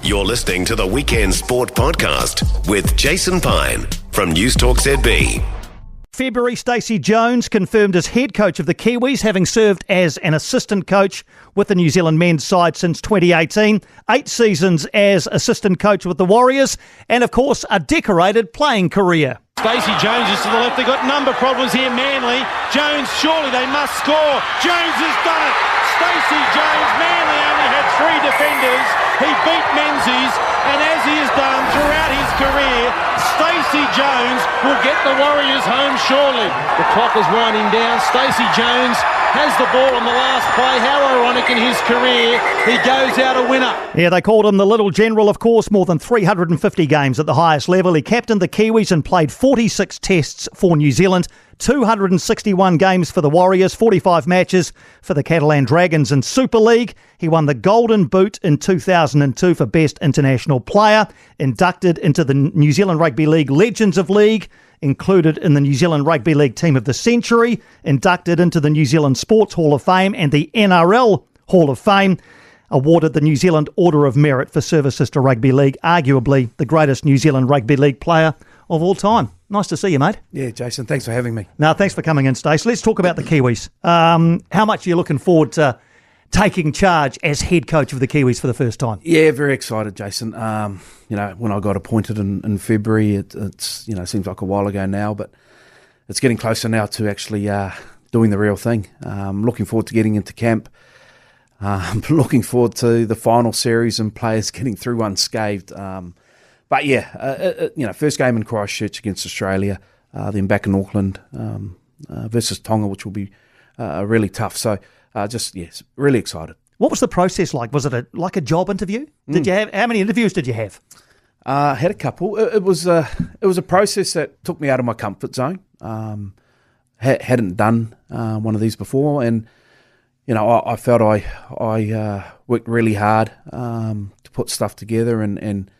You're listening to the Weekend Sport Podcast with Jason Pine from News Talk ZB. February, Stacey Jones confirmed as head coach of the Kiwis, having served as an assistant coach with the New Zealand men's side since 2018, 8 seasons as assistant coach with the Warriors, and of course a decorated playing career. Stacey Jones is to the left. They've got number problems here, Manly. Jones, surely they must score. Jones has done it. Stacey Jones, Manly only had 3 defenders. He beat Menzies, and as he has done throughout his career, Stacey Jones will get the Warriors home surely. The clock is winding down. Stacey Jones has the ball on the last play. How ironic in his career, he goes out a winner. Yeah, they called him the Little General, of course, more than 350 games at the highest level. He captained the Kiwis and played 46 tests for New Zealand, 261 games for the Warriors, 45 matches for the Catalan Dragons in Super League. He won the Golden Boot in 2002 for Best International Player, inducted into the New Zealand Rugby League Legends of League, included in the New Zealand Rugby League Team of the Century, inducted into the New Zealand Sports Hall of Fame and the NRL Hall of Fame, awarded the New Zealand Order of Merit for services to rugby league, arguably the greatest New Zealand rugby league player of all time. Nice to see you, mate. Yeah, Jason, thanks for having me. No, thanks for coming in, Stace. Let's talk about the Kiwis. How much are you looking forward to taking charge as head coach of the Kiwis for the first time? Yeah, very excited, Jason. When I got appointed in February, it's seems like a while ago now, but it's getting closer now to actually doing the real thing. Looking forward to getting into camp. Looking forward to the final series and players getting through unscathed. But yeah, first game in Christchurch against Australia, then back in Auckland versus Tonga, which will be really tough. So really excited. What was the process like? Was it like a job interview? Did you have how many interviews did you have? Had a couple. It was a process that took me out of my comfort zone. Hadn't done one of these before, and I felt I worked really hard to put stuff together and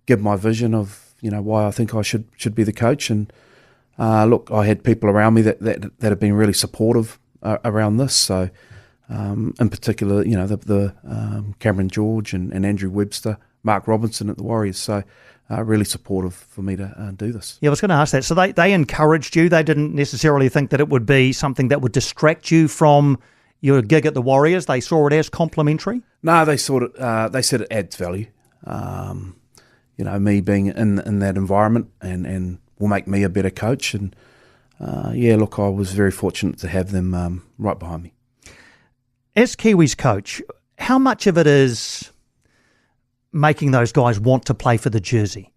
give my vision of why I think I should be the coach. And look, I had people around me that have been really supportive around this. So in particular, the Cameron George and Andrew Webster, Mark Robinson at the Warriors. So really supportive for me to do this. Yeah, I was going to ask that. So they encouraged you. They didn't necessarily think that it would be something that would distract you from your gig at the Warriors. They saw it as complimentary. No, they saw it. They said it adds value. Me being in that environment and will make me a better coach. And look, I was very fortunate to have them right behind me. As Kiwis coach, how much of it is making those guys want to play for the jersey?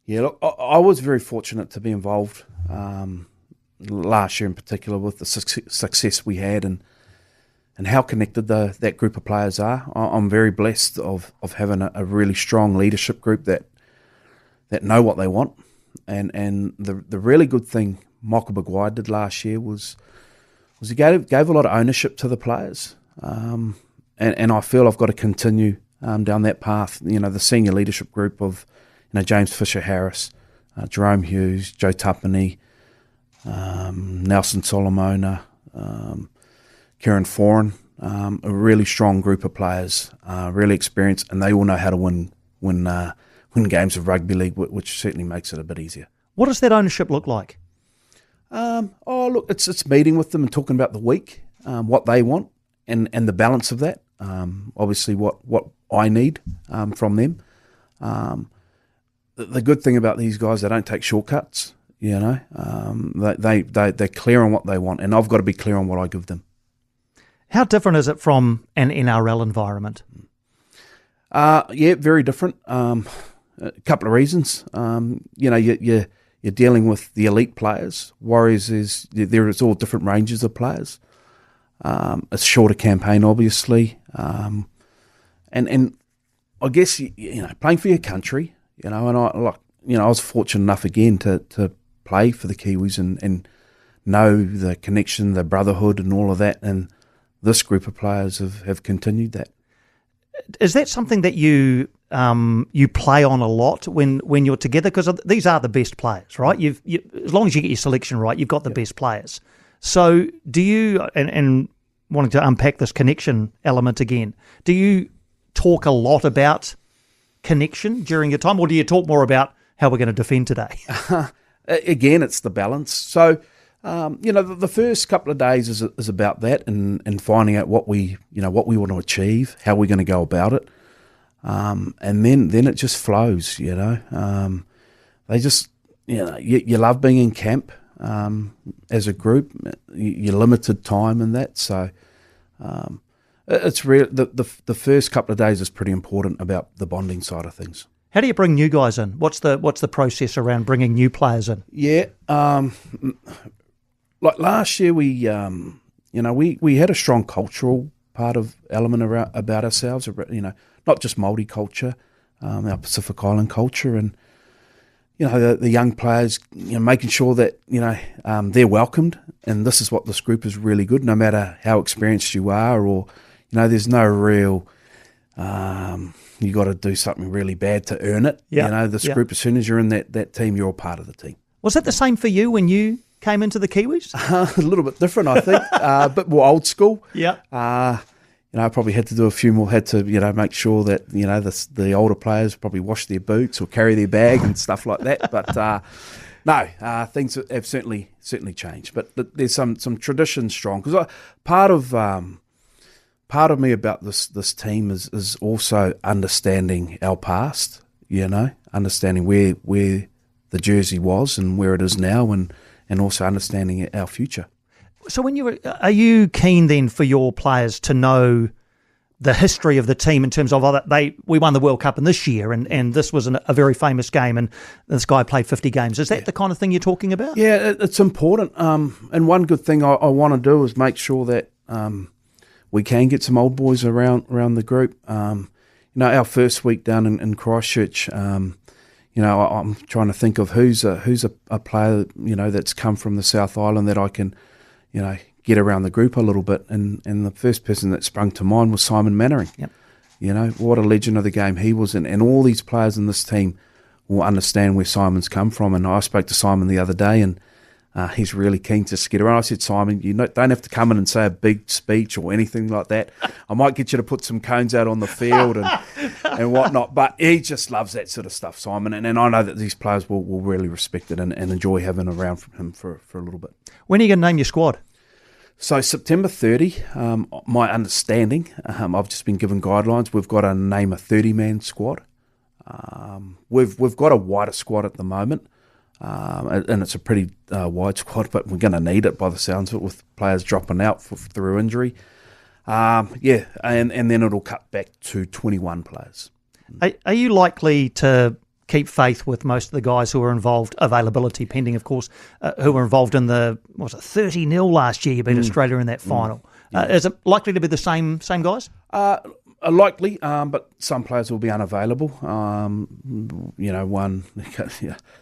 Yeah, look, I was very fortunate to be involved last year in particular with the success we had and how connected that group of players are. I'm very blessed of having a really strong leadership group that know what they want. And the really good thing Michael Maguire did last year was he gave a lot of ownership to the players. And I feel I've got to continue down that path. The senior leadership group of James Fisher-Harris, Jerome Hughes, Joe Tapani, Nelson Solomona, Kieran Foran, a really strong group of players, really experienced, and they all know how to win games of rugby league, which certainly makes it a bit easier. What does that ownership look like? Look, it's meeting with them and talking about the week, what they want, and the balance of that. Obviously, what I need from them. The good thing about these guys, they don't take shortcuts. They're clear on what they want, and I've got to be clear on what I give them. How different is it from an NRL environment? Very different. A couple of reasons. You're dealing with the elite players. Warriors there is all different ranges of players. It's a shorter campaign, obviously, and I guess playing for your country. And I was fortunate enough again to play for the Kiwis and know the connection, the brotherhood, and all of that. And this group of players have continued that. Is that something that you play on a lot when you're together? Because these are the best players, right? As long as you get your selection right, you've got the best players. So do you, and wanting to unpack this connection element again, do you talk a lot about connection during your time, or do you talk more about how we're going to defend today? Again, it's the balance. So, the first couple of days is about that and finding out what we want to achieve, how we're going to go about it, and then it just flows. They just you love being in camp as a group. You're limited time in that, so it's real. The first couple of days is pretty important about the bonding side of things. How do you bring new guys in? What's the process around bringing new players in? Yeah, like last year we had a strong cultural part of element about ourselves. Not just Māori culture, our Pacific Island culture, and the young players, making sure that they're welcomed. And this is what this group is really good. No matter how experienced you are, or there's no real. You got to do something really bad to earn it. This group, as soon as you're in that team, you're all part of the team. Was that the same for you when you came into the Kiwis? A little bit different, I think. A bit more old school. Yeah. I probably had to do a few more. Had to make sure that the older players probably wash their boots or carry their bag and stuff like that. But no, things have certainly changed. But there's some tradition strong, because part of me about this team is also understanding our past, understanding where the jersey was and where it is now, and also understanding our future. So are you keen then for your players to know the history of the team in terms of we won the World Cup in this year and this was a very famous game and this guy played 50 games? Is that the kind of thing you're talking about? Yeah, it's important. And one good thing I want to do is make sure that we can get some old boys around the group. Our first week down in Christchurch, I'm trying to think of who's a player that's come from the South Island that I can get around the group a little bit. And the first person that sprung to mind was Simon Mannering. Yep. What a legend of the game he was, and all these players in this team will understand where Simon's come from. And I spoke to Simon the other day, and he's really keen to get around. I said, Simon, you don't have to come in and say a big speech or anything like that. I might get you to put some cones out on the field and whatnot. But he just loves that sort of stuff, Simon. And I know that these players will really respect it and enjoy having around from him for a little bit. When are you going to name your squad? So September 30, my understanding, I've just been given guidelines. We've got to name a 30-man squad. We've got a wider squad at the moment. And it's a pretty wide squad, but we're going to need it by the sounds of it, with players dropping out through injury. And then it'll cut back to 21 players. Are you likely to keep faith with most of the guys who are involved, availability pending, of course, who were involved in the 30-0 last year? You beat Australia in that final. Is it likely to be the same guys? Likely, but some players will be unavailable.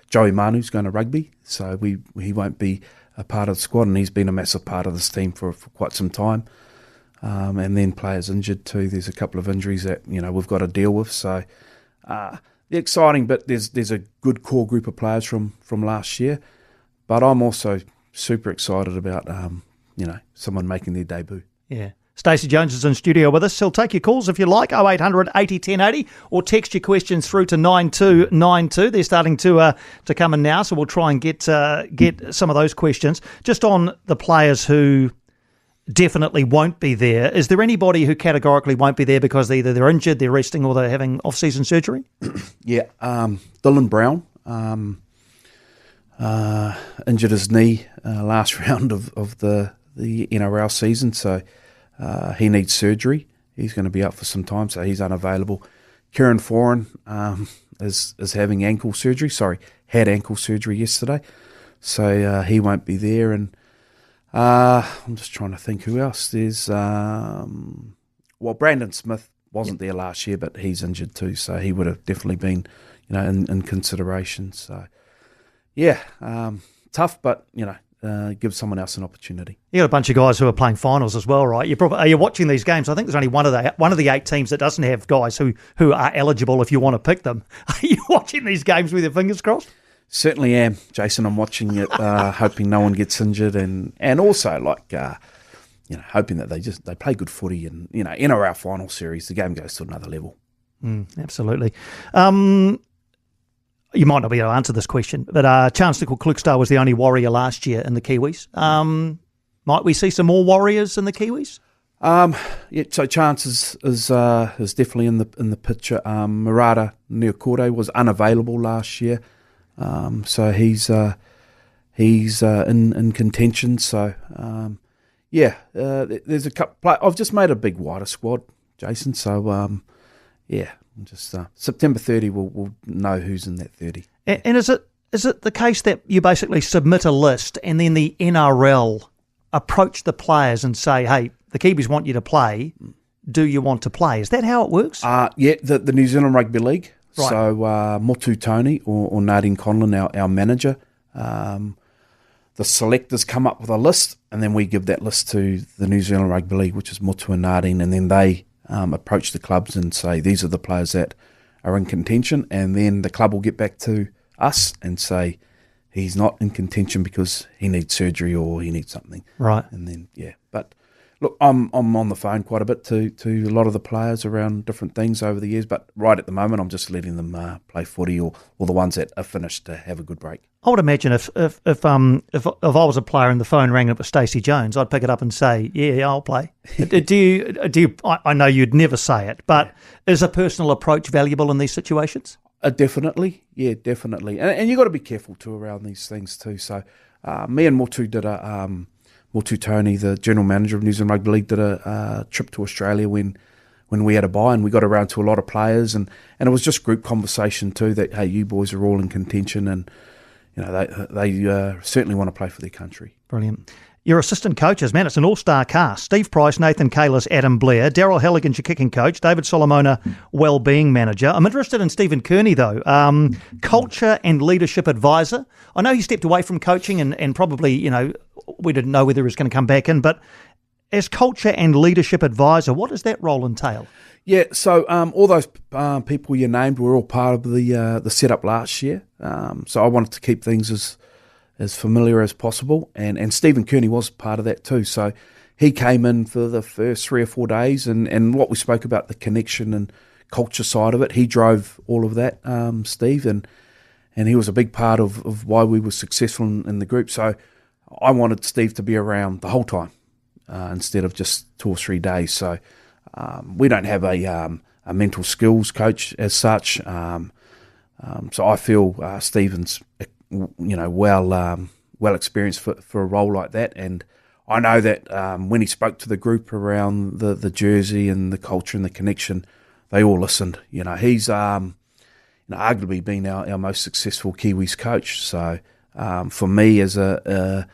Joey Manu's going to rugby, so he won't be a part of the squad, and he's been a massive part of this team for quite some time. And then players injured too. There's a couple of injuries that we've got to deal with. So the exciting bit, there's a good core group of players from last year, but I'm also super excited about someone making their debut. Yeah. Stacey Jones is in studio with us. He'll take your calls if you like, 0800 80 1080, or text your questions through to 9292. They're starting to come in now, so we'll try and get some of those questions. Just on the players who definitely won't be there, is there anybody who categorically won't be there because either they're injured, they're resting, or they're having off-season surgery? Yeah, Dylan Brown injured his knee last round of the NRL season, so he needs surgery. He's going to be out for some time, so he's unavailable. Kieran Foran is having ankle surgery. Had ankle surgery yesterday, so he won't be there. And I'm just trying to think who else. There's Brandon Smith wasn't there last year, but he's injured too, so he would have definitely been in consideration. So yeah, tough, but give someone else an opportunity. You got a bunch of guys who are playing finals as well, right? Are you watching these games? I think there's only one of the 8 teams that doesn't have guys who are eligible if you want to pick them. Are you watching these games with your fingers crossed? Certainly am, Jason. I'm watching it, hoping no one gets injured, and also hoping that they play good footy, and in our final series, the game goes to another level. Absolutely. You might not be able to answer this question, but Chance Nicol-Klugstad was the only Warrior last year in the Kiwis. Might we see some more Warriors in the Kiwis? Yeah, so Chance is definitely in the picture. Murata Niokore was unavailable last year, so he's in contention. So there's a couple. I've just made a big wider squad, Jason. So just September 30, we'll know who's in that 30. And is it the case that you basically submit a list and then the NRL approach the players and say, hey, the Kiwis want you to play, do you want to play? Is that how it works? The New Zealand Rugby League. Right. So Motu Tony or Nadine Conlon, our manager, the selectors come up with a list and then we give that list to the New Zealand Rugby League, which is Motu and Nadine, and then they approach the clubs and say, these are the players that are in contention, and then the club will get back to us and say, he's not in contention because he needs surgery or he needs something. Right. And then, but look, I'm on the phone quite a bit to a lot of the players around different things over the years, but right at the moment I'm just letting them play footy or the ones that are finished to have a good break. I would imagine if I was a player and the phone rang up with Stacey Jones, I'd pick it up and say, yeah, I'll play. Do you? I know you'd never say it, but is a personal approach valuable in these situations? Definitely, yeah, definitely, and you got to be careful too around these things too. So, me and Motu did Motu Tony, the general manager of New Zealand Rugby League, did a trip to Australia when we had a bye, and we got around to a lot of players, and it was just group conversation too. That hey, you boys are all in contention, and you know they certainly want to play for their country. Brilliant. Your assistant coaches, man, it's an all-star cast. Steve Price, Nathan Kalis, Adam Blair, Daryl Halligan's your kicking coach, David Solomona, well-being manager. I'm interested in Stephen Kearney, though, culture and leadership advisor. I know he stepped away from coaching and probably, you know, we didn't know whether he was going to come back in, but as culture and leadership advisor, what does that role entail? Yeah, so all those people you named were all part of the setup last year. So I wanted to keep things as familiar as possible, and Stephen Kearney was part of that too. So he came in for the first 3 or 4 days, and what we spoke about, the connection and culture side of it, he drove all of that, Steve, and he was a big part of why we were successful in the group. So I wanted Steve to be around the whole time instead of just 2 or 3 days. So we don't have a mental skills coach as such. So I feel Stephen's well experienced for a role like that, and I know that when he spoke to the group around the jersey and the culture and the connection, they all listened. You know, he's arguably been our most successful Kiwis coach. So for me as a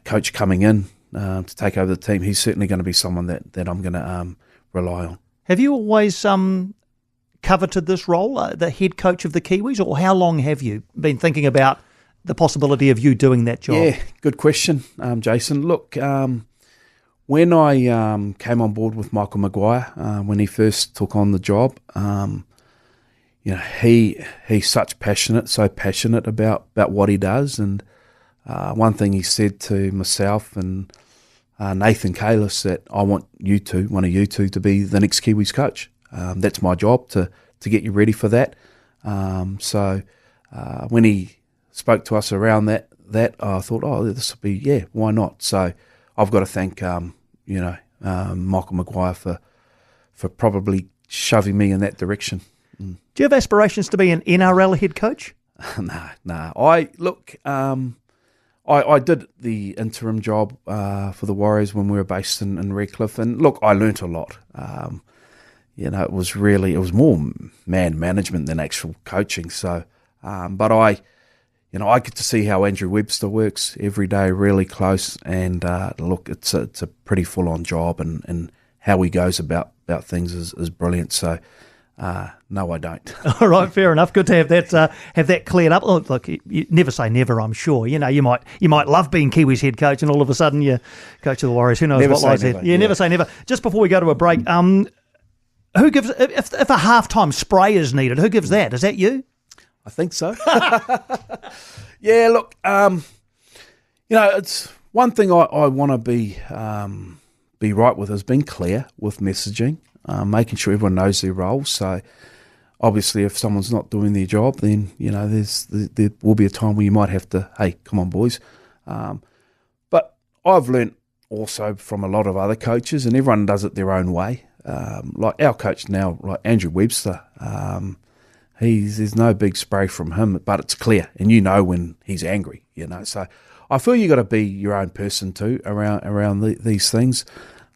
coach coming in to take over the team, he's certainly going to be someone that I'm going to rely on. Have you always coveted this role, the head coach of the Kiwis, or how long have you been thinking about the possibility of you doing that job? Yeah, good question, Jason. Look, when I came on board with Michael Maguire, when he first took on the job, he's so passionate about what he does, and one thing he said to myself and Nathan Kalis, that I want one of you two to be the next Kiwis coach. That's my job to get you ready for that. So when he spoke to us around that I thought, this will be, why not? So I've got to thank Michael Maguire for probably shoving me in that direction. Do you have aspirations to be an NRL head coach? No. I did the interim job for the Warriors when we were based in Redcliffe, and look, I learnt a lot. It was more man management than actual coaching. So, but I get to see how Andrew Webster works every day, really close. And look, it's a pretty full on job, and how he goes about things is brilliant. So, no, I don't. All right, fair enough. Good to have that cleared up. Look, you never say never, I'm sure. You know, you might love being Kiwis head coach, and all of a sudden you're coach of the Warriors. Who knows never what lies ahead? Yeah, never say never. Just before we go to a break, who gives if a halftime spray is needed? Who gives that? Is that you? I think so. Yeah, look, it's one thing I want to be right with is being clear with messaging. making sure everyone knows their roles. So obviously, if someone's not doing their job, then there will be a time where you might have to, hey, come on, boys. But I've learnt also from a lot of other coaches, and everyone does it their own way. Like our coach now, like Andrew Webster, there's no big spray from him, but it's clear, and you know when he's angry. So I feel you got to be your own person too around these things.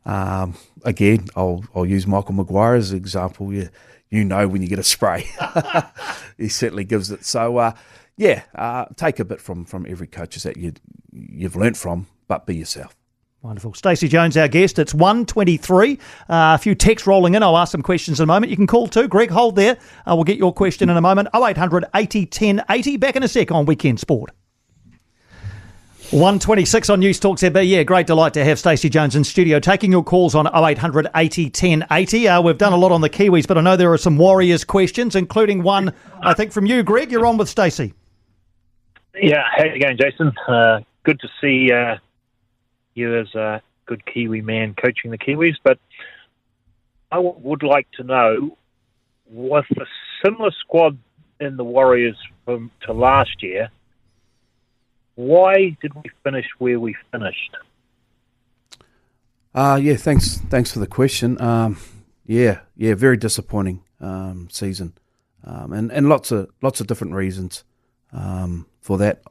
Again, I'll use Michael Maguire as an example. You know when you get a spray, he certainly gives it. So take a bit from every coach that you've learnt from, but be yourself. Wonderful. Stacey Jones, our guest. It's 1:23. A few texts rolling in. I'll ask some questions in a moment. You can call too. Greg, hold there. We'll get your question in a moment. 0800 80 10 80. Back in a sec on Weekend Sport. 1:26 on News Talk ZB. Yeah, great delight to have Stacey Jones in studio. Taking your calls on 0800 80 10 80. We've done a lot on the Kiwis, but I know there are some Warriors questions, including one, I think, from you, Greg. You're on with Stacey. Yeah, how you going, Jason? Good to see you as a good Kiwi man coaching the Kiwis, but I would like to know, with a similar squad in the Warriors to last year, why did we finish where we finished? Thanks for the question. Very disappointing season, and lots of different reasons for that.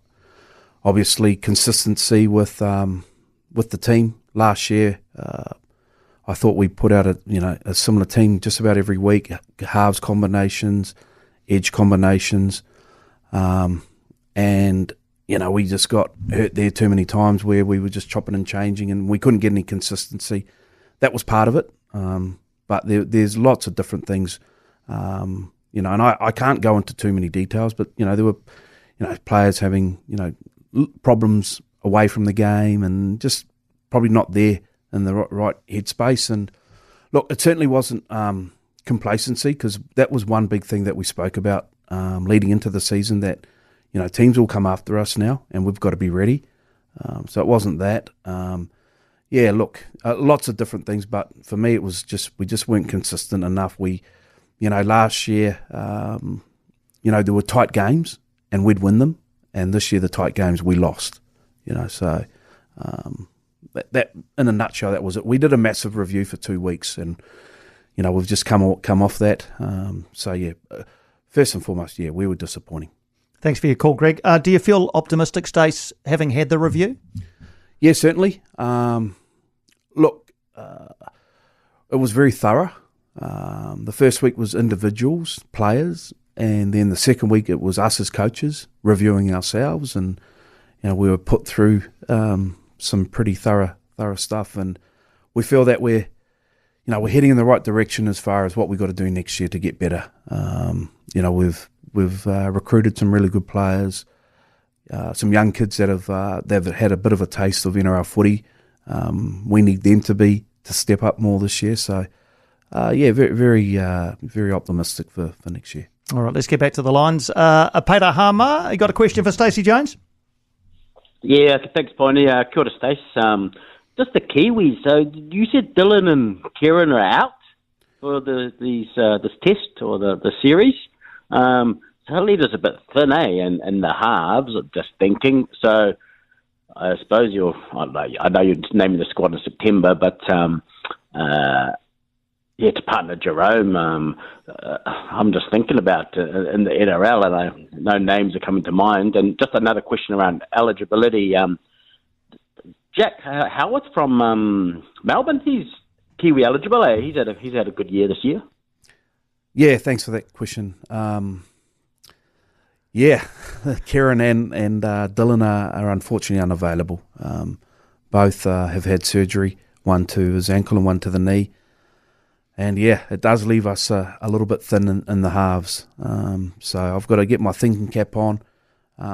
Obviously, consistency with the team last year. I thought we put out a similar team just about every week, halves combinations, edge combinations, and we just got hurt there too many times where we were just chopping and changing and we couldn't get any consistency. That was part of it, but there's lots of different things, and I can't go into too many details, but there were players having problems away from the game and just probably not there in the right headspace. And look, it certainly wasn't complacency, because that was one big thing that we spoke about leading into the season, that teams will come after us now and we've got to be ready. So it wasn't that. Lots of different things, but for me it was we just weren't consistent enough. We, last year, there were tight games and we'd win them, and this year the tight games we lost. So that in a nutshell, that was it. We did a massive review for 2 weeks, and we've just come off that. First and foremost, we were disappointing. Thanks for your call, Greg. Do you feel optimistic, Stace, having had the review? Yeah, certainly. Look, it was very thorough. The first week was individuals, players, and then the second week it was us as coaches reviewing ourselves, and we were put through some pretty thorough stuff, and we feel that we're heading in the right direction as far as what we've got to do next year to get better. We've recruited some really good players, some young kids that they've had a bit of a taste of NRL footy. We need them to step up more this year. So, very, very, very optimistic for next year. All right, let's get back to the lines. Peter Hama, you got a question for Stacey Jones? Yeah, thanks, Piney. Kia ora, Stace. Just the Kiwis. So you said Dylan and Kieran are out for this test or the series. So that leaves us a bit thin, and the halves, just thinking. So I suppose I know you're naming the squad in September, but to partner Jerome, I'm just thinking about in the NRL, and no names are coming to mind. And just another question around eligibility. Jack Howard from Melbourne, he's Kiwi eligible. He's had a good year this year. Yeah, thanks for that question. Kieran and Dylan are unfortunately unavailable. Both have had surgery, one to his ankle and one to the knee. And it does leave us a little bit thin in the halves. So I've got to get my thinking cap on.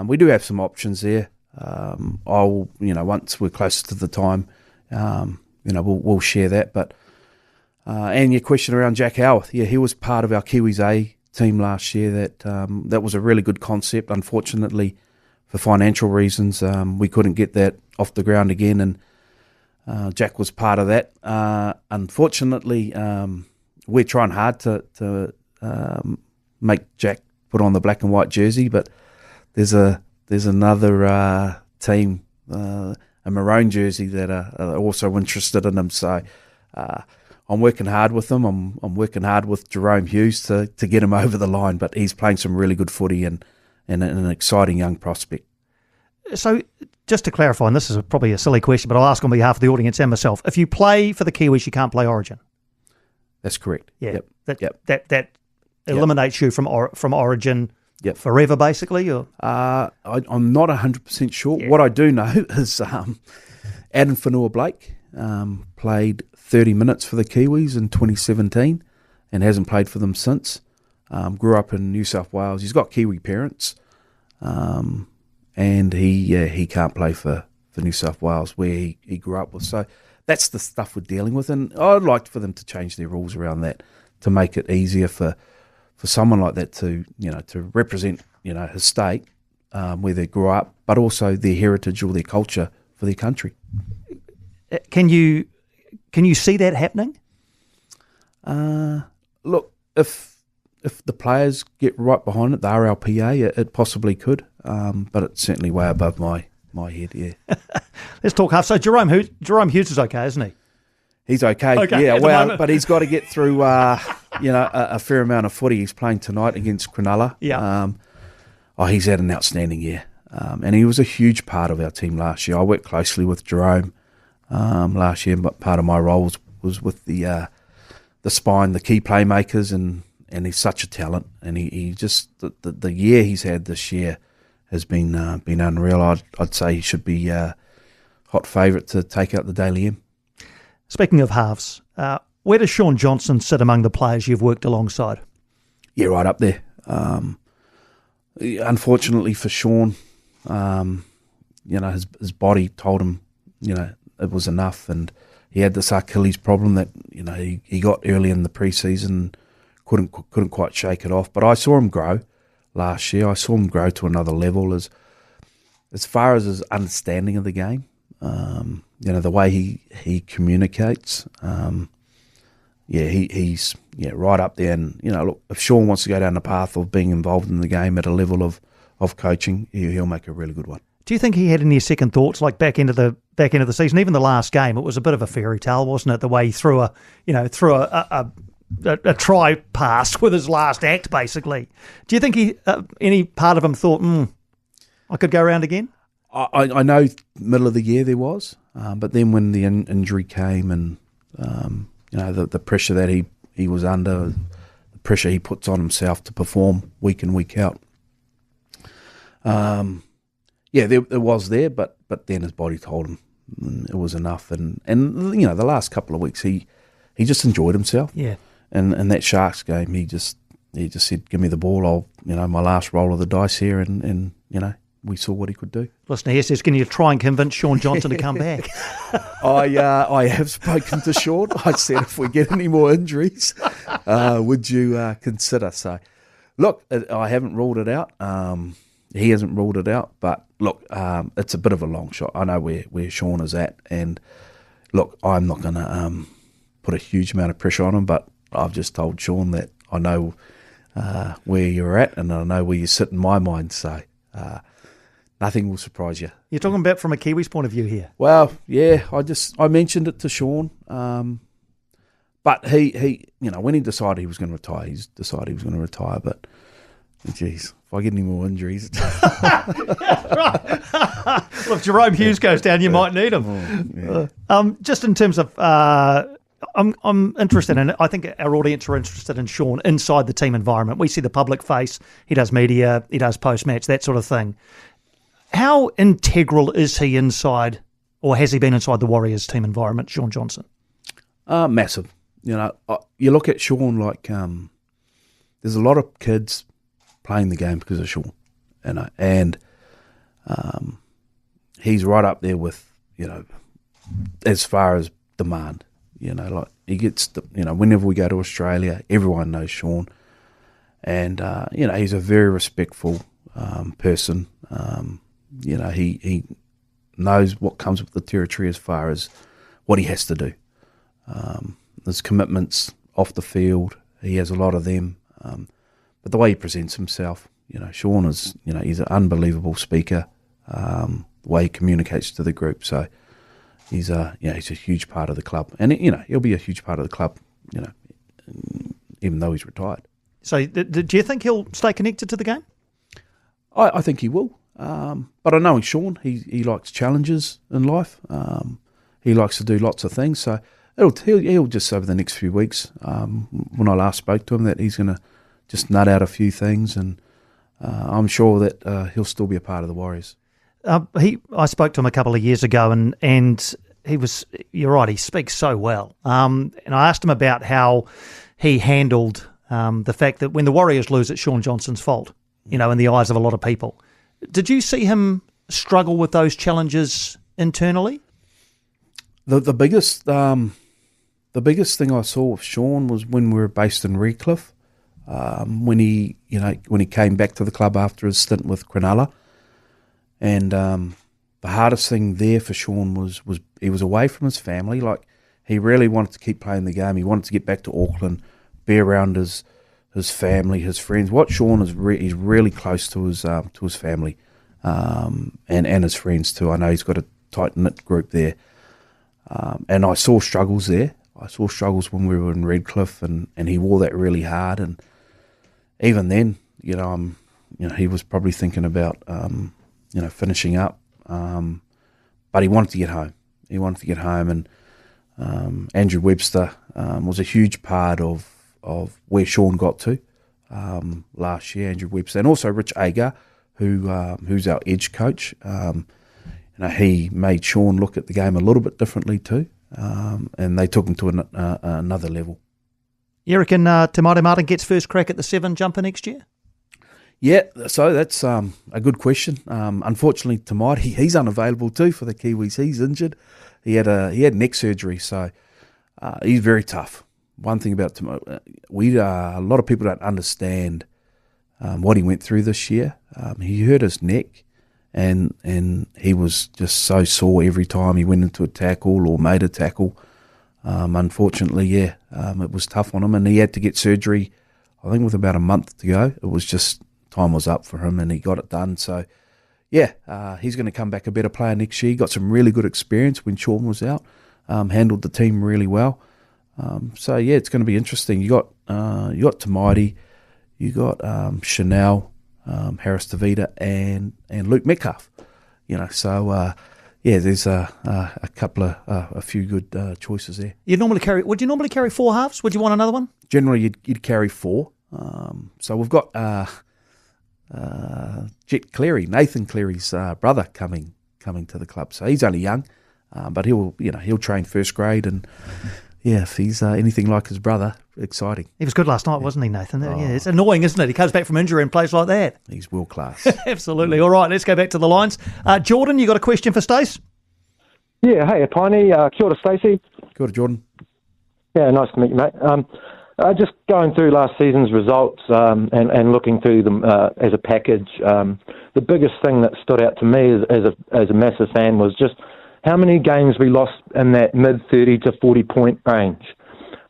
We do have some options there. I'll, once we're closer to the time, we'll share that. But and your question around Jack Howarth, he was part of our Kiwis A team last year. That was a really good concept. Unfortunately, for financial reasons, we couldn't get that off the ground again, and Jack was part of that. Unfortunately, we're trying hard to make Jack put on the black and white jersey, but there's another team, a maroon jersey, that are also interested in him. So I'm working hard with them. I'm working hard with Jerome Hughes to get him over the line, but he's playing some really good footy and an exciting young prospect. So just to clarify, and this is probably a silly question, but I'll ask on behalf of the audience and myself. If you play for the Kiwis, you can't play Origin. That's correct. Yeah. Yep. That eliminates you from Origin Yep. forever, basically? Or? I'm not 100% sure. Yeah. What I do know is Adam Whanua-Blake played 30 minutes for the Kiwis in 2017 and hasn't played for them since. Grew up in New South Wales. He's got Kiwi parents, and he can't play for New South Wales where he grew up with. So that's the stuff we're dealing with, and I'd like for them to change their rules around that to make it easier for someone like that to represent his state where they grew up, but also their heritage or their culture for their country. Can you see that happening? Look, if the players get right behind it, the RLPA, it possibly could, but it's certainly way above my head. Yeah. Let's talk half. So Jerome Hughes is okay, isn't he? He's okay. Yeah, well, but he's got to get through, a fair amount of footy. He's playing tonight against Cronulla. Yeah. He's had an outstanding year, and he was a huge part of our team last year. I worked closely with Jerome last year, but part of my role was with the spine, the key playmakers, and he's such a talent. And he just the year he's had this year has been unreal. I'd say he should be hot favourite to take out the Daily M. Speaking of halves, where does Shaun Johnson sit among the players you've worked alongside? Yeah, right up there. Unfortunately for Shaun, his body told him, it was enough, and he had this Achilles problem that he got early in the pre-season, couldn't quite shake it off. But I saw him grow last year. I saw him grow to another level as far as his understanding of the game. The way he communicates. He's right up there. And look, if Shaun wants to go down the path of being involved in the game at a level of coaching, he'll make a really good one. Do you think he had any second thoughts, like back into the season, even the last game? It was a bit of a fairy tale, wasn't it? The way he threw a try pass with his last act, basically. Do you think he any part of him thought, I could go around again? I know middle of the year there was, but then when the injury came and the pressure that he was under, the pressure he puts on himself to perform week in, week out. There was there, but then his body told him it was enough, and the last couple of weeks he just enjoyed himself. Yeah. And that Sharks game, he just said, "Give me the ball. I'll my last roll of the dice here," and we saw what he could do. Listen, he says, can you try and convince Shaun Johnson to come back? I have spoken to Shaun. I said, if we get any more injuries, would you consider? So, look, I haven't ruled it out. He hasn't ruled it out. But, look, it's a bit of a long shot. I know where Shaun is at. And, look, I'm not going to put a huge amount of pressure on him. But I've just told Shaun that I know where you're at and I know where you sit in my mind. So, nothing will surprise you. You're talking about from a Kiwis point of view here. Well, yeah, I mentioned it to Shaun, but he when he decided he was going to retire, he's decided he was going to retire. But geez, if I get any more injuries, Well, if Jerome Hughes goes down, you might need him. Just in terms of, I'm interested in it. I think our audience are interested in Shaun inside the team environment. We see the public face. He does media. He does post-match, that sort of thing. How integral is he inside, or has he been inside the Warriors team environment, Shaun Johnson? Massive. You look at Shaun like there's a lot of kids playing the game because of Shaun, and he's right up there with as far as demand. Like he gets whenever we go to Australia, everyone knows Shaun, and he's a very respectful person. He knows what comes with the territory as far as what he has to do. His commitments off the field. He has a lot of them. But the way he presents himself, Sean is, he's an unbelievable speaker. The way he communicates to the group. So he's a huge part of the club. And, he'll be a huge part of the club, even though he's retired. So do you think he'll stay connected to the game? I think he will. But I know Sean, he likes challenges in life. He likes to do lots of things. So he'll just, over the next few weeks, when I last spoke to him, that he's going to just nut out a few things. And I'm sure that he'll still be a part of the Warriors. I spoke to him a couple of years ago, and he was, you're right, he speaks so well. And I asked him about how he handled the fact that when the Warriors lose, it's Sean Johnson's fault, in the eyes of a lot of people. Did you see him struggle with those challenges internally? The biggest thing I saw with Sean was when we were based in Redcliffe, when he came back to the club after his stint with Cronulla. And the hardest thing there for Sean was he was away from his family. Like, he really wanted to keep playing the game. He wanted to get back to Auckland, be around his family, his friends. What Sean is, he's really close to his family, and his friends too. I know he's got a tight knit group there, and I saw struggles there. I saw struggles when we were in Redcliffe, and he wore that really hard. And even then, he was probably thinking about finishing up, but he wanted to get home. He wanted to get home, and Andrew Webster was a huge part of where Sean got to last year. Andrew Webster, and also Rich Agar, who's our edge coach. He made Sean look at the game a little bit differently too, and they took him to another level. You reckon Te Maire Martin gets first crack at the 7 jumper next year? Yeah, so that's a good question. Unfortunately, Te Maire, he's unavailable too for the Kiwis. He's injured. He had neck surgery, so he's very tough. One thing about Te Maire, a lot of people don't understand what he went through this year. He hurt his neck, and he was just so sore every time he went into a tackle or made a tackle. Unfortunately, it was tough on him, and he had to get surgery, I think, with about a month to go. It was just, time was up for him, and he got it done. So, he's going to come back a better player next year. He got some really good experience when Sean was out, handled the team really well. It's going to be interesting. You got Te Maire, you got Chanel, Harris DeVita, and Luke Metcalf. There's a few good choices there. Would you normally carry 4 halves? Would you want another one? Generally, you'd carry 4. So we've got Jet Cleary, Nathan Cleary's brother, coming to the club. So he's only young, but he'll train first grade, and if he's anything like his brother, exciting. He was good last night, wasn't he, Nathan? Oh. Yeah, it's annoying, isn't it? He comes back from injury and plays like that. He's world class. Absolutely. All right, let's go back to the lines. Jordan, you got a question for Stace? Yeah, hey, Piney. Kia ora, Stacey. Kia ora, Jordan. Yeah, nice to meet you, mate. Just going through last season's results and looking through them as a package, the biggest thing that stood out to me as a massive fan was just how many games we lost in that mid-30 to 40-point range.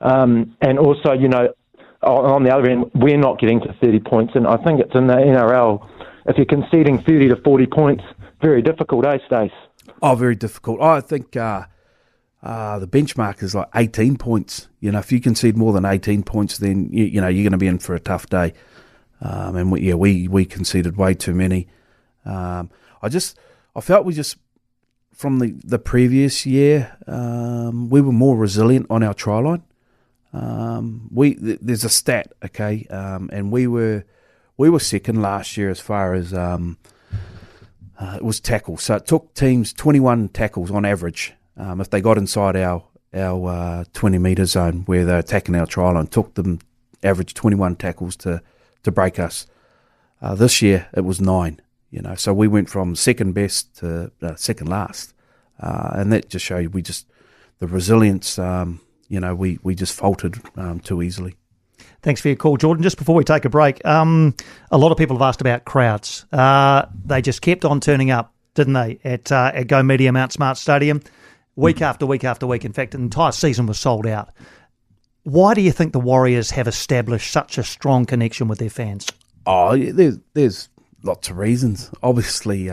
And also, on the other end, we're not getting to 30 points, and I think it's in the NRL, if you're conceding 30 to 40 points, very difficult, Stace? Oh, very difficult. I think the benchmark is like 18 points. If you concede more than 18 points, then you're going to be in for a tough day. And we conceded way too many. I felt we just, from the previous year, we were more resilient on our try line. There's a stat, okay, and we were second last year as far as it was tackles. So it took teams 21 tackles on average. If they got inside our 20-metre zone where they're attacking our try line, took them average 21 tackles to break us. This year it was 9. So we went from second best to second last, and that just showed you the resilience. We just faltered too easily. Thanks for your call, Jordan. Just before we take a break, a lot of people have asked about crowds. They just kept on turning up, didn't they, at Go Media Mount Smart Stadium, week after week after week. In fact, the entire season was sold out. Why do you think the Warriors have established such a strong connection with their fans? Oh, yeah, there's lots of reasons. Obviously,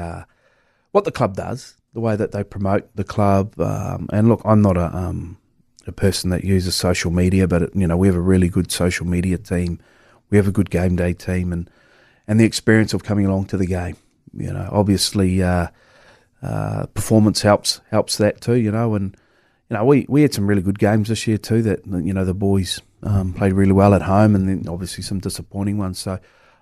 what the club does, the way that they promote the club, and look, I'm not a person that uses social media, but we have a really good social media team. We have a good game day team, and the experience of coming along to the game. Obviously, performance helps that too. And we had some really good games this year too. That the boys played really well at home, and then obviously some disappointing ones. So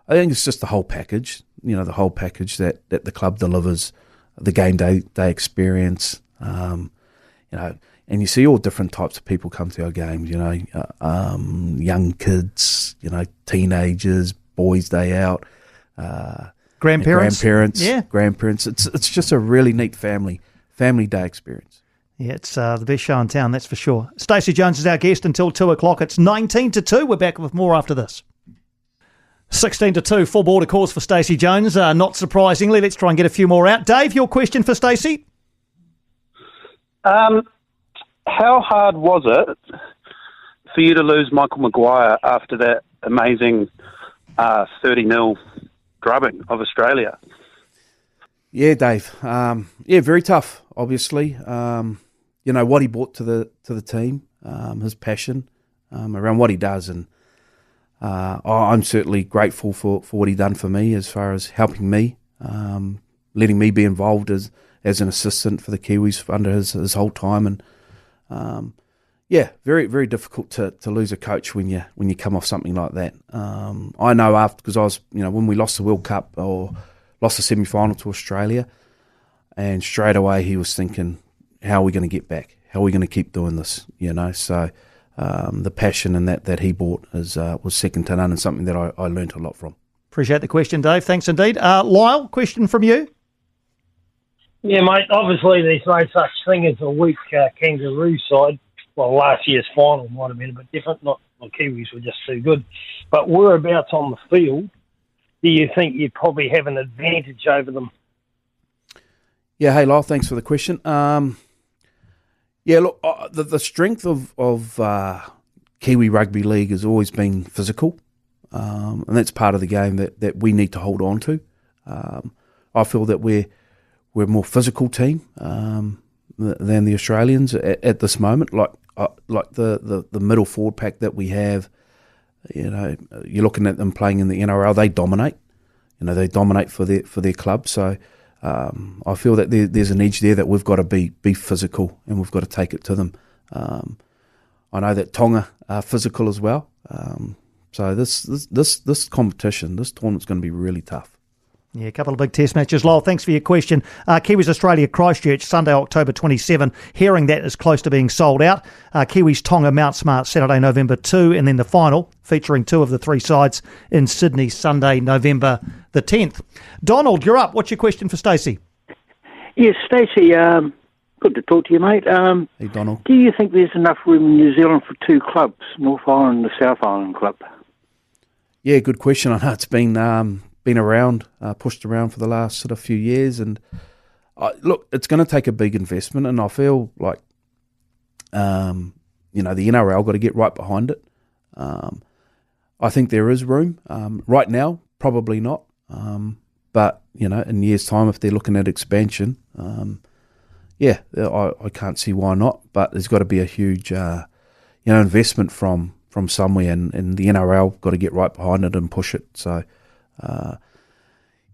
I think it's just the whole package. The whole package that the club delivers, the game day experience. And you see all different types of people come to our games. Young kids, teenagers, boys' day out, grandparents. Grandparents. It's just a really neat family day experience. Yeah, it's the best show in town, that's for sure. Stacey Jones is our guest until 2 o'clock. It's 19 to 2. We're back with more after this. 16 to 2, full border calls for Stacey Jones. Not surprisingly, let's try and get a few more out. Dave, your question for Stacey? How hard was it for you to lose Michael Maguire after that amazing 30-0 drubbing of Australia? Yeah, Dave. Very tough, obviously. What he brought to the team, his passion around what he does, and I'm certainly grateful for what he done for me as far as helping me, letting me be involved as an assistant for the Kiwis under his whole time, and very, very difficult to lose a coach when you come off something like that. I know after, because I was when we lost the World Cup or lost the semi-final to Australia, and straight away he was thinking, how are we going to get back? How are we going to keep doing this? So the passion and that he brought was second to none, and something that I learned a lot from. Appreciate the question, Dave. Thanks indeed. Lyle, question from you? Yeah, mate, obviously there's no such thing as a weak Kangaroo side. Well, last year's final might have been a bit different. Not the Kiwis were just too good. But whereabouts on the field do you think you probably have an advantage over them? Yeah, hey, Lyle, thanks for the question. The strength of Kiwi Rugby League has always been physical, and that's part of the game that we need to hold on to. I feel that we're a more physical team than the Australians at this moment. Like the middle forward pack that we have. You're looking at them playing in the NRL. They dominate. They dominate for their club. So I feel that there's an edge there that we've got to be physical, and we've got to take it to them. I know that Tonga are physical as well. So this competition, this tournament's going to be really tough. Yeah, a couple of big test matches. Lyle, thanks for your question. Kiwis Australia Christchurch, Sunday, October 27. Hearing that is close to being sold out. Kiwis Tonga Mount Smart, Saturday, November 2. And then the final, featuring 2 of the 3 sides in Sydney, Sunday, November the 10th. Donald, you're up. What's your question for Stacey? Yes, Stacey, good to talk to you, mate. Hey, Donald. Do you think there's enough room in New Zealand for 2 clubs, North Island and the South Island Club? Yeah, good question. I know it's been around, pushed around for the last sort of few years, and look, it's going to take a big investment, and I feel like the NRL got to get right behind it. I think there is room. Right now, probably not, but in years' time, if they're looking at expansion, I can't see why not. But there's got to be a huge investment from somewhere, and the NRL got to get right behind it and push it. So.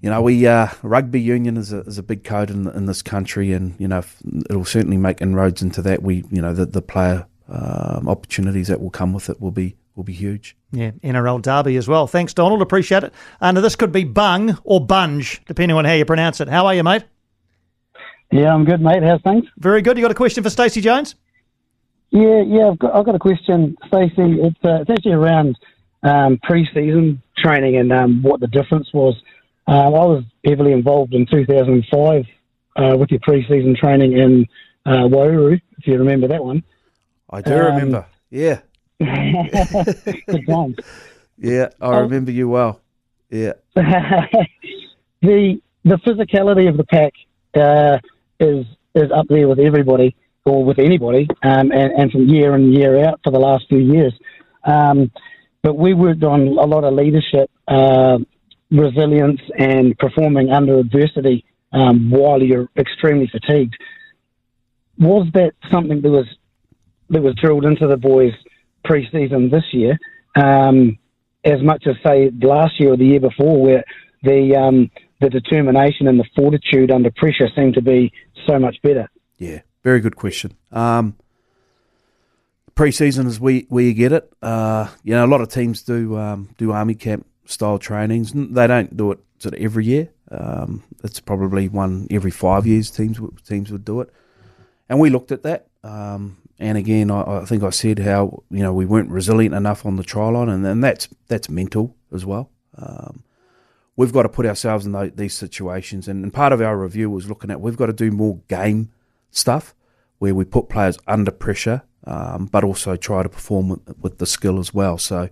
Rugby union is a big code in this country, and it'll certainly make inroads into that. The player opportunities that will come with it will be huge. Yeah, NRL derby as well. Thanks, Donald. Appreciate it. And this could be Bung or Bunge, depending on how you pronounce it. How are you, mate? Yeah, I'm good, mate. How's things? Very good. You got a question for Stacey Jones? Yeah. I've got a question, Stacey. It's actually around pre-season training and what the difference was. I was heavily involved in 2005 with your pre-season training in Wairuru, if you remember that one. I do remember, yeah. Good times. Yeah, I remember you well. Yeah. The physicality of the pack is up there with everybody. or with anybody, and from year in, year out for the last few years. But we worked on a lot of leadership, resilience, and performing under adversity while you're extremely fatigued. Was that something that was drilled into the boys pre-season this year, as much as, say, last year or the year before, where the determination and the fortitude under pressure seemed to be so much better? Yeah, very good question. Pre-season is where you get it. A lot of teams do army camp style trainings. They don't do it sort of every year. It's probably one every 5 years teams would do it. And we looked at that. And again, I think I said how we weren't resilient enough on the try line, and that's mental as well. We've got to put ourselves in these situations, and part of our review was looking at we've got to do more game stuff where we put players under pressure, but also try to perform with the skill as well. So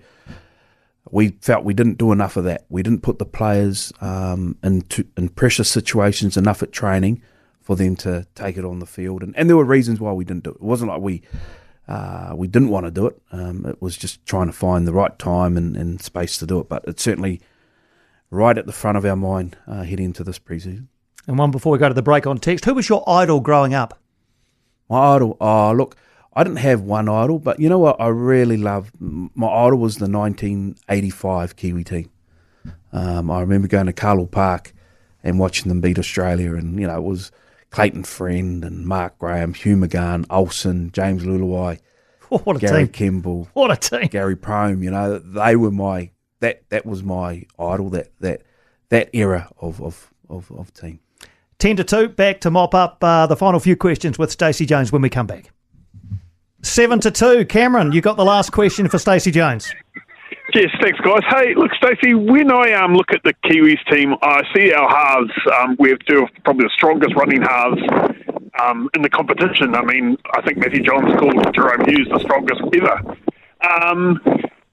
we felt we didn't do enough of that. We didn't put the players in pressure situations enough at training for them to take it on the field. And there were reasons why we didn't do it. It wasn't like we didn't want to do it. It was just trying to find the right time and space to do it. But it's certainly right at the front of our mind heading into this pre-season. And one before we go to the break on text, who was your idol growing up? My idol? Look, I didn't have one idol, but you know what I really loved? My idol was the 1985 Kiwi team. I remember going to Carlisle Park and watching them beat Australia, and it was Clayton Friend and Mark Graham, Hugh McGann, Olsen, James Luluai, Gary Kimball, what a team! Gary Prome. They were that was my idol. That era of team. 10-2, back to mop up the final few questions with Stacey Jones when we come back. 7-2, Cameron, you got the last question for Stacey Jones. Yes, thanks, guys. Hey, look, Stacey, when I look at the Kiwis team, I see our halves. We have two of probably the strongest running halves in the competition. I mean, I think Matthew Johns called Jerome Hughes the strongest ever.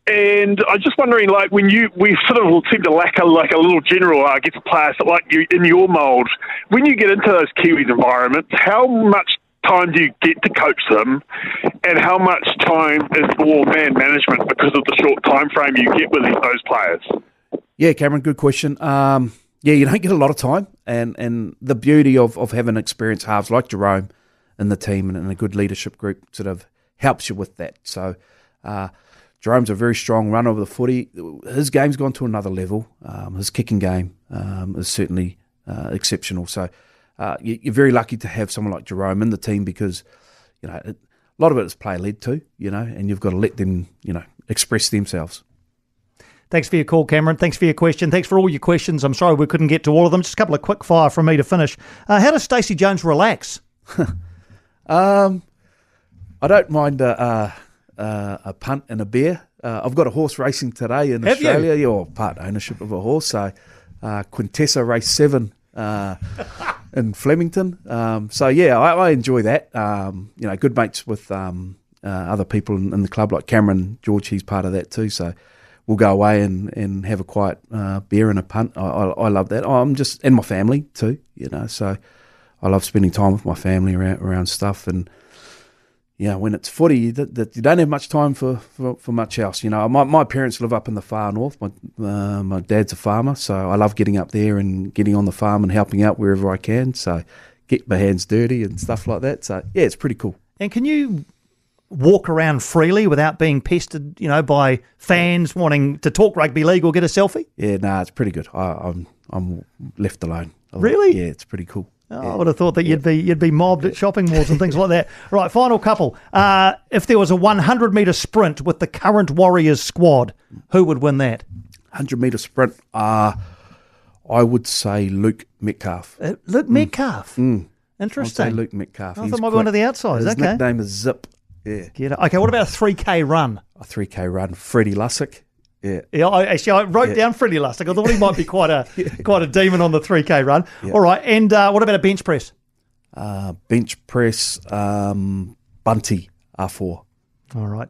And I'm just wondering, like, we sort of seem to lack a little general, I guess, players like you in your mould. When you get into those Kiwis environments, how much time do you get to coach them, and how much time is more man management because of the short time frame you get with those players? Yeah, Cameron, good question. You don't get a lot of time, and the beauty of having experienced halves like Jerome in the team and a good leadership group sort of helps you with that. So Jerome's a very strong runner of the footy. His game's gone to another level. His kicking game is certainly exceptional. So you're very lucky to have someone like Jerome in the team because, a lot of it is player-led too, and you've got to let them, express themselves. Thanks for your call, Cameron. Thanks for your question. Thanks for all your questions. I'm sorry we couldn't get to all of them. Just a couple of quick fire from me to finish. How does Stacey Jones relax? I don't mind a punt and a beer. I've got a horse racing today in Australia. You're part ownership of a horse. So Quintessa Race 7 in Flemington. I enjoy that. Good mates with other people in the club like Cameron George. He's part of that too. So we'll go away and have a quiet beer and a punt. I love that. And my family too. So I love spending time with my family around stuff. And when it's footy, you don't have much time for much else. My parents live up in the far north. My dad's a farmer, so I love getting up there and getting on the farm and helping out wherever I can. So get my hands dirty and stuff like that. So yeah, it's pretty cool. And can you walk around freely without being pestered, by fans wanting to talk rugby league or get a selfie? Yeah, it's pretty good. I'm left alone. Really? Yeah, it's pretty cool. Oh, I would have thought that you'd be mobbed at shopping malls and things like that. Right, final couple. If there was a 100-metre sprint with the current Warriors squad, who would win that? 100-metre sprint, I would say Luke Metcalf. Luke Metcalf? Interesting. I'd say Luke Metcalf. I thought it might be one of the outsides. His nickname is Zip. Yeah. Okay, what about a 3K run? A 3K run, Freddie Lussick. Yeah. I wrote down Freddie Lussick. I thought he might be quite a demon on the 3K run. Yeah. All right, and what about a bench press? Bench press, Bunty, R4. All right.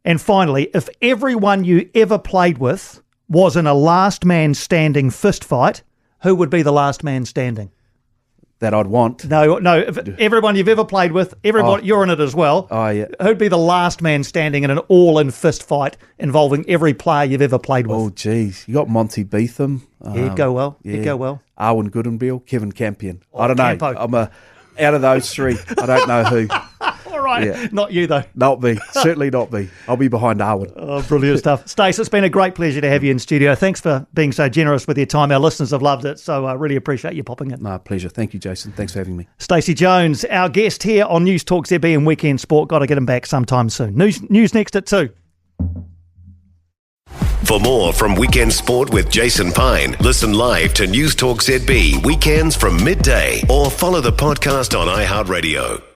And finally, if everyone you ever played with was in a last man standing fist fight, who would be the last man standing? that I'd want. No. Everyone you've ever played with, you're in it as well. Oh, yeah. Who'd be the last man standing in an all-in fist fight involving every player you've ever played with? Oh, geez. You got Monty Beetham. He'd go well. He'd go well. Arwen Goodenbill, Kevin Campion. Oh, I don't Campo. know. Out of those three, I don't know who. All right. Yeah. Not you, though. Not me. Certainly not me. I'll be behind Arwen. Oh, brilliant stuff. Stace, it's been a great pleasure to have you in studio. Thanks for being so generous with your time. Our listeners have loved it, so I really appreciate you popping in. No, pleasure. Thank you, Jason. Thanks for having me. Stacey Jones, our guest here on News Talk ZB and Weekend Sport. Got to get him back sometime soon. News next at 2. For more from Weekend Sport with Jason Pine, listen live to News Talk ZB weekends from midday or follow the podcast on iHeartRadio.